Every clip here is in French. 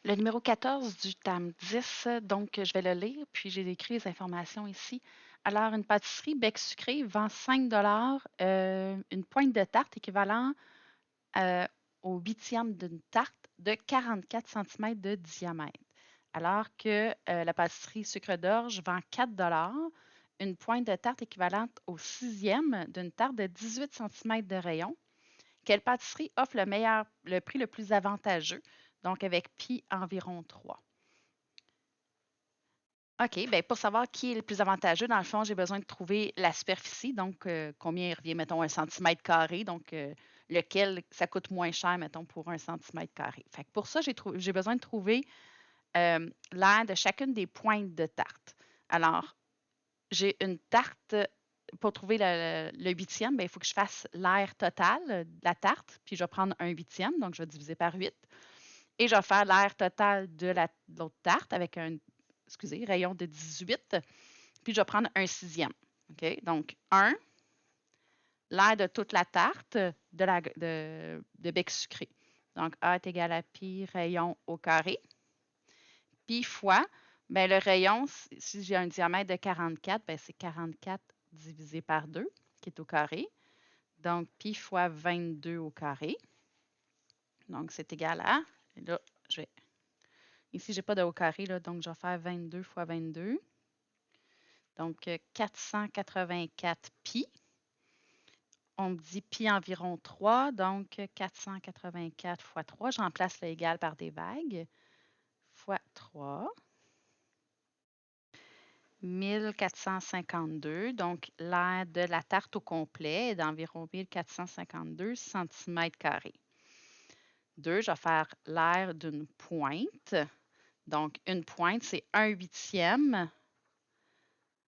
Le numéro 14 du TAM 10, donc je vais le lire, puis j'ai écrit les informations ici. Alors, une pâtisserie Bec Sucré vend 5 une pointe de tarte équivalent euh, au huitième d'une tarte de 44 cm de diamètre. Alors que la pâtisserie Sucre d'Orge vend 4 une pointe de tarte équivalente au sixième d'une tarte de 18 cm de rayon. Quelle pâtisserie offre le prix le plus avantageux, donc avec pi environ 3? OK, bien pour savoir qui est le plus avantageux, dans le fond, j'ai besoin de trouver la superficie, donc combien il revient, mettons, un centimètre carré, donc lequel ça coûte moins cher, mettons, pour un centimètre carré. Fait que pour ça, j'ai besoin de trouver l'aire de chacune des pointes de tarte. Alors, j'ai une tarte, pour trouver le huitième, bien, il faut que je fasse l'aire totale de la tarte, puis je vais prendre un huitième, donc je vais diviser par 8. Et je vais faire l'aire totale de l'autre tarte avec un, excusez, rayon de 18. Puis je vais prendre un sixième. OK? Donc, 1, l'aire de toute la tarte de bec sucré. Donc, A est égal à pi rayon au carré. Pi fois, ben, le rayon, si j'ai un diamètre de 44, ben, c'est 44 divisé par 2, qui est au carré. Donc, pi fois 22 au carré. Donc, c'est égal à, là, je vais, ici, je n'ai pas de au carré, là, donc je vais faire 22 fois 22. Donc, 484 pi. On me dit pi environ 3, donc 484 fois 3. Je remplace le égal par des vagues. Fois 3. 1452. Donc, l'aire de la tarte au complet est d'environ 1452 cm². 2, je vais faire l'aire d'une pointe. Donc, une pointe, c'est 1/8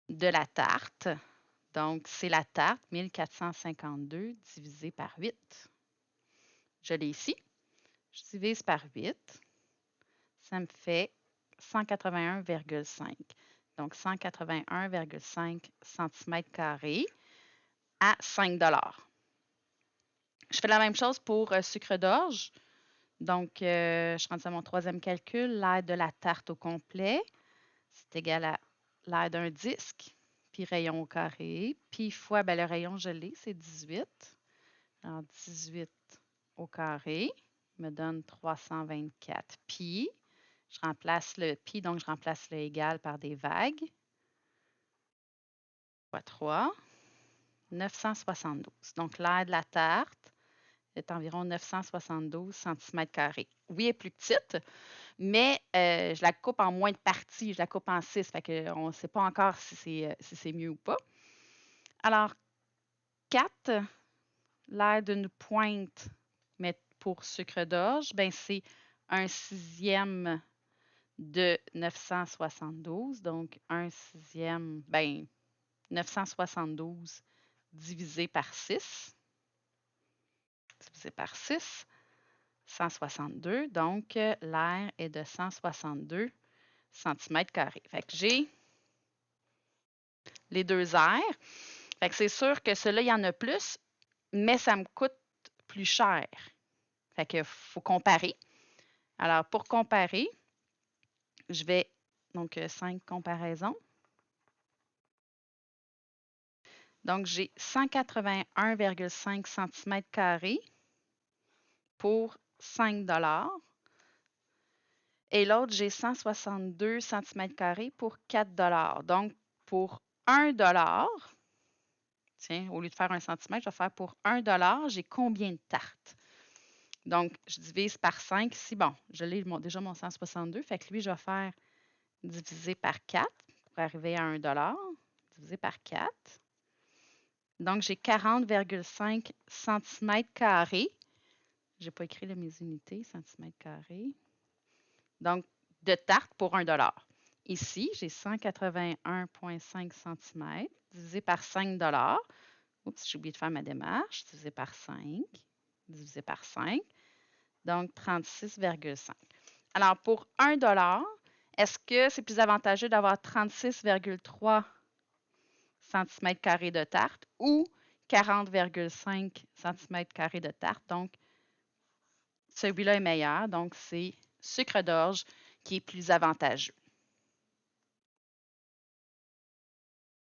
de la tarte. Donc, c'est la tarte, 1452 divisé par 8. Je l'ai ici. Je divise par 8. Ça me fait 181,5. Donc, 181,5 cm² à 5 Je fais la même chose pour sucre d'orge. Donc, je suis rendue à mon troisième calcul. L'aire de la tarte au complet, c'est égal à l'aire d'un disque, puis rayon au carré, puis fois, ben, le rayon, je l'ai, c'est 18. Alors, 18 au carré me donne 324 pi. Je remplace le pi, donc je remplace le égal par des vagues. Fois 3, 972. Donc, l'aire de la tarte est environ 972 cm². Oui, elle est plus petite, mais je la coupe en moins de parties. Je la coupe en 6, fait qu'on ne sait pas encore si c'est mieux ou pas. Alors, 4, l'aire d'une pointe, mais pour sucre d'orge, ben c'est un sixième de 972. Donc, un sixième, ben 972 divisé par 6. Divisé par 6, 162. Donc, l'aire est de 162 cm². Fait que j'ai les deux aires. Fait que c'est sûr que cela, il y en a plus, mais ça me coûte plus cher. Fait que faut comparer. Alors, pour comparer, je vais, donc 5 comparaisons. Donc, j'ai 181,5 cm² pour 5 et l'autre, j'ai 162 cm² pour 4 Donc, pour 1 tiens, au lieu de faire un centimètre, je vais faire pour 1 j'ai combien de tartes? Donc, je divise par 5 ici. Bon, je l'ai déjà mon 162, fait que lui, je vais faire diviser par 4 pour arriver à 1 divisé par 4. Donc, j'ai 40,5 cm². Je n'ai pas écrit mes unités, cm². Donc, de tarte pour 1 Ici, j'ai 181,5 cm divisé par 5 Oups, j'ai oublié de faire ma démarche. Divisé par 5, divisé par 5. Donc, 36,5. Alors, pour 1 est-ce que c'est plus avantageux d'avoir 36,3 cm² de tarte ou 40,5 cm² de tarte? Donc, celui-là est meilleur. Donc, c'est sucre d'orge qui est plus avantageux.